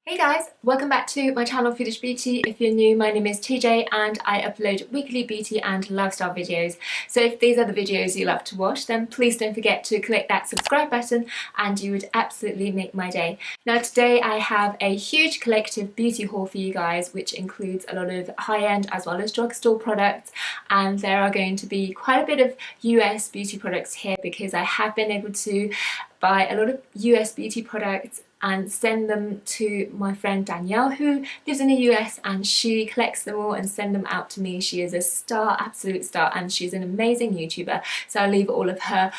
Hey guys, welcome back to my channel FoodishBeauty. If you're new, my name is TJ and I upload weekly beauty and lifestyle videos. So if these are the videos you love to watch, then please don't forget to click that subscribe button and you would absolutely make my day. Now today I have a huge collective beauty haul for you guys, which includes a lot of high-end as well as drugstore products, and there are going to be quite a bit of US beauty products here because I have been able to buy a lot of US beauty products and send them to my friend Danielle, who lives in the US, and she collects them all and sends them out to me. She is a star, absolute star, and she's an amazing YouTuber, so I'll leave all of her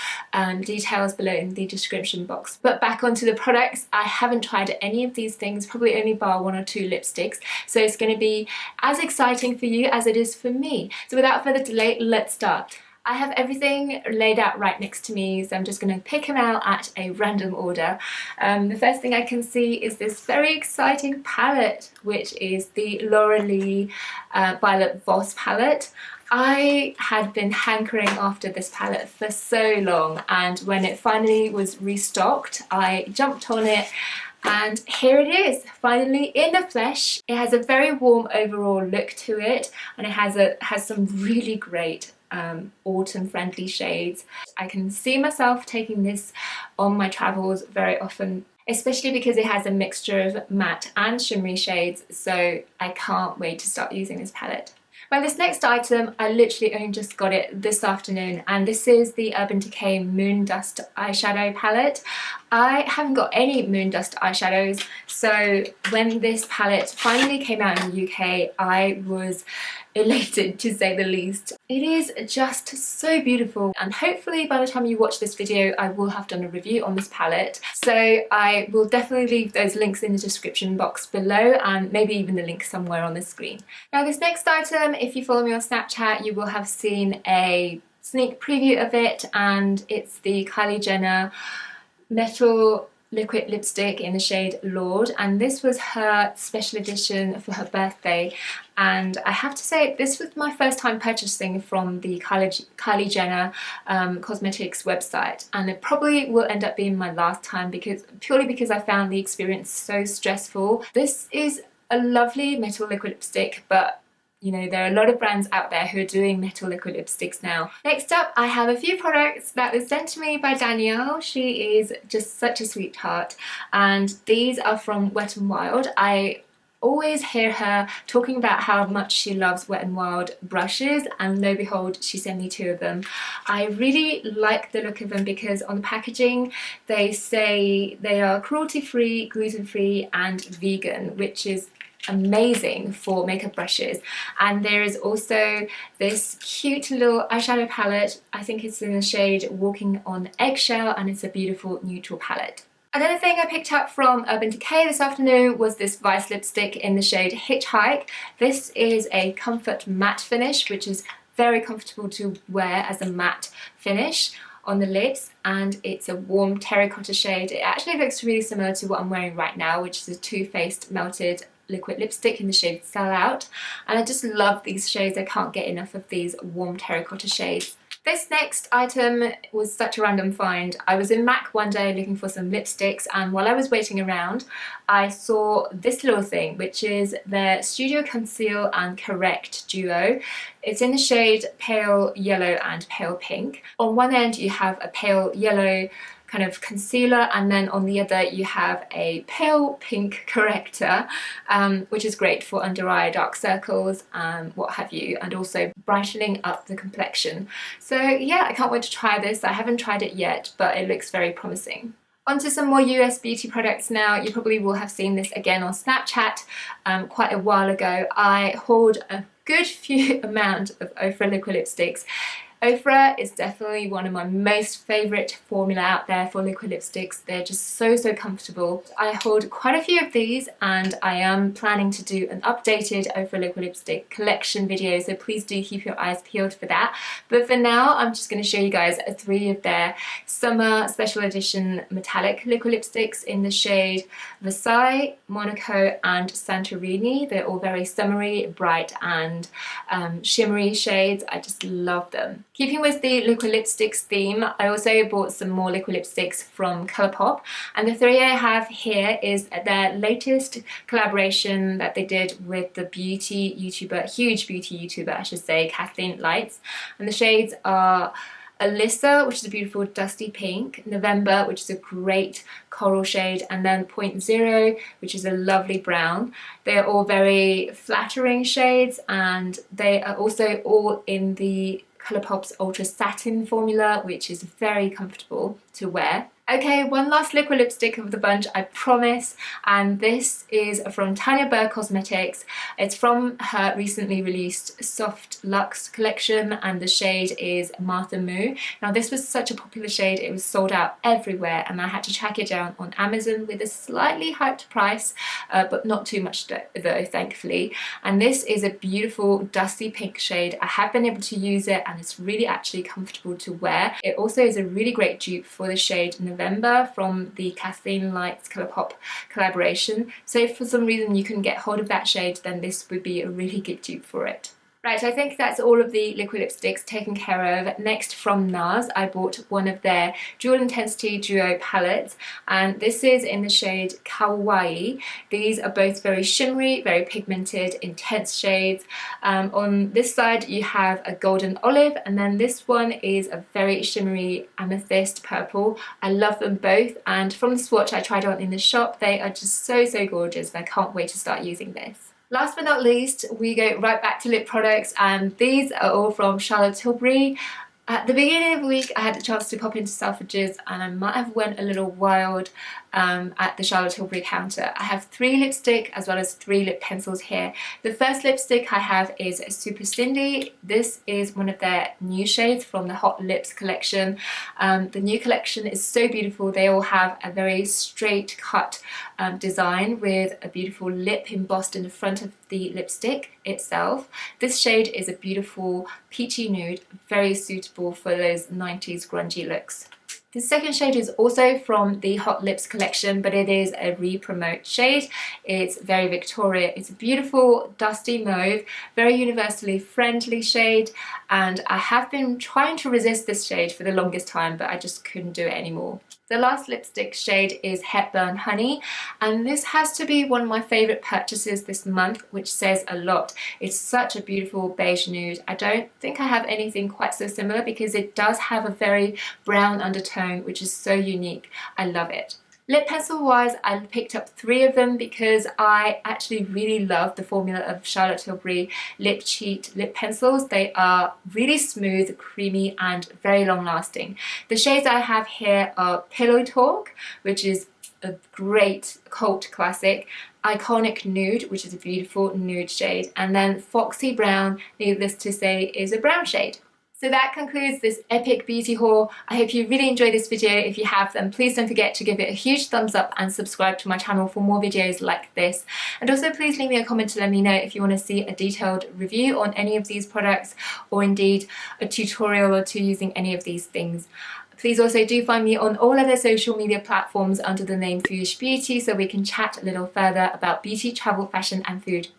details below in the description box. But back onto the products, I haven't tried any of these things, probably only bar one or two lipsticks, so it's going to be as exciting for you as it is for me. So without further delay, let's start. I have everything laid out right next to me, so I'm just going to pick them out at a random order. The first thing I can see is this very exciting palette, which is the Laura Lee Violet Voss palette. I had been hankering after this palette for so long, and when it finally was restocked, I jumped on it. And here it is, finally in the flesh. It has a very warm overall look to it, and it has some really great autumn friendly shades. I can see myself taking this on my travels very often, especially because it has a mixture of matte and shimmery shades, so I can't wait to start using this palette. Well, this next item, I literally only just got it this afternoon, and this is the Urban Decay Moondust eyeshadow palette. I haven't got any Moondust eyeshadows, so when this palette finally came out in the UK, I was elated to say the least. It is just so beautiful, and hopefully by the time you watch this video I will have done a review on this palette, so I will definitely leave those links in the description box below and maybe even the link somewhere on the screen. Now this next item, if you follow me on Snapchat, you will have seen a sneak preview of it, and it's the Kylie Jenner Metal liquid lipstick in the shade Lord, and this was her special edition for her birthday, and I have to say this was my first time purchasing from the Kylie Jenner cosmetics website, and it probably will end up being my last time purely because I found the experience so stressful. This is a lovely metal liquid lipstick, but you know, there are a lot of brands out there who are doing metal liquid lipsticks now. Next up, I have a few products that were sent to me by Danielle. She is just such a sweetheart, and these are from Wet n Wild. I always hear her talking about how much she loves Wet n Wild brushes, and lo and behold, she sent me two of them. I really like the look of them because on the packaging they say they are cruelty-free, gluten-free and vegan, which is amazing for makeup brushes. And there is also this cute little eyeshadow palette. I think it's in the shade Walking on Eggshell, and it's a beautiful neutral palette. Another thing I picked up from Urban Decay this afternoon was this Vice lipstick in the shade Hitch-Hike. This is a comfort matte finish, which is very comfortable to wear as a matte finish on the lips, and it's a warm terracotta shade. It actually looks really similar to what I'm wearing right now, which is a Too Faced melted liquid lipstick in the shade Sell Out, and I just love these shades. I can't get enough of these warm terracotta shades. This next item was such a random find. I was in MAC one day looking for some lipsticks, and while I was waiting around I saw this little thing, which is their Studio Conceal and Correct duo. It's in the shade Pale Yellow and Pale Pink. On one end you have a pale yellow kind of concealer, and then on the other you have a pale pink corrector, which is great for under eye dark circles, what have you, and also brightening up the complexion. So yeah, I can't wait to try this. I haven't tried it yet, but it looks very promising. Onto some more US beauty products now. You probably will have seen this again on Snapchat quite a while ago. I hauled a good few amount of Ofra liquid lipsticks. Ofra is definitely one of my most favourite formula out there for liquid lipsticks. They're just so comfortable. I hold quite a few of these, and I am planning to do an updated Ofra liquid lipstick collection video, so please do keep your eyes peeled for that. But for now, I'm just going to show you guys three of their summer special edition metallic liquid lipsticks in the shade Vesaille, Monaco and Santorini. They're all very summery, bright and shimmery shades. I just love them. Keeping with the liquid lipsticks theme, I also bought some more liquid lipsticks from Colourpop, and the three I have here is their latest collaboration that they did with the beauty YouTuber, huge beauty YouTuber I should say, Kathleen Lights, and the shades are Alyssa, which is a beautiful dusty pink, November, which is a great coral shade, and then Point Zero, which is a lovely brown. They are all very flattering shades, and they are also all in the Colourpop's Ultra Satin formula, which is very comfortable to wear. Okay, one last liquid lipstick of the bunch, I promise, and this is from Tanya Burr Cosmetics. It's from her recently released Soft Luxe collection, and the shade is Martha Moo. Now this was such a popular shade, it was sold out everywhere, and I had to track it down on Amazon with a slightly hyped price, but not too much though, thankfully. And this is a beautiful dusty pink shade. I have been able to use it, and it's really actually comfortable to wear. It also is a really great dupe for the shade November from the Kathleen Lights Colourpop collaboration. So if for some reason you couldn't get hold of that shade, then this would be a really good dupe for it. Right, I think that's all of the liquid lipsticks taken care of. Next, from NARS, I bought one of their Dual Intensity Duo palettes, and this is in the shade Kawaii. These are both very shimmery, very pigmented, intense shades. On this side you have a golden olive, and then this one is a very shimmery amethyst purple. I love them both, and from the swatch I tried on in the shop, they are just so gorgeous, and I can't wait to start using this. Last but not least, we go right back to lip products, and these are all from Charlotte Tilbury. At the beginning of the week I had the chance to pop into Selfridges, and I might have went a little wild at the Charlotte Tilbury counter. I have 3 lipstick as well as 3 lip pencils here. The first lipstick I have is Super Cindy. This is one of their new shades from the Hot Lips collection. The new collection is so beautiful. They all have a very straight cut design with a beautiful lip embossed in the front of the lipstick itself. This shade is a beautiful peachy nude, very suitable for those 90s grungy looks. The second shade is also from the Hot Lips collection, but it is a re-promote shade. It's very Victoria. It's a beautiful dusty mauve, very universally friendly shade, and I have been trying to resist this shade for the longest time, but I just couldn't do it anymore. The last lipstick shade is Hepburn Honey, and this has to be one of my favourite purchases this month, which says a lot. It's such a beautiful beige nude. I don't think I have anything quite so similar because it does have a very brown undertone, which is so unique. I love it. Lip pencil wise, I picked up 3 of them because I actually really love the formula of Charlotte Tilbury Lip Cheat lip pencils. They are really smooth, creamy, and very long lasting. The shades I have here are Pillow Talk, which is a great cult classic, Iconic Nude, which is a beautiful nude shade, and then Foxy Brown, needless to say, is a brown shade. So that concludes this epic beauty haul. I hope you really enjoyed this video. If you have, then please don't forget to give it a huge thumbs up and subscribe to my channel for more videos like this. And also please leave me a comment to let me know if you want to see a detailed review on any of these products, or indeed a tutorial or 2 using any of these things. Please also do find me on all other social media platforms under the name FoodishBeauty, so we can chat a little further about beauty, travel, fashion and food.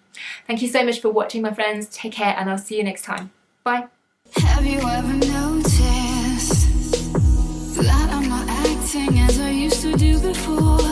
Thank you so much for watching, my friends. Take care, and I'll see you next time. Bye. Have you ever noticed that I'm not acting as I used to do before?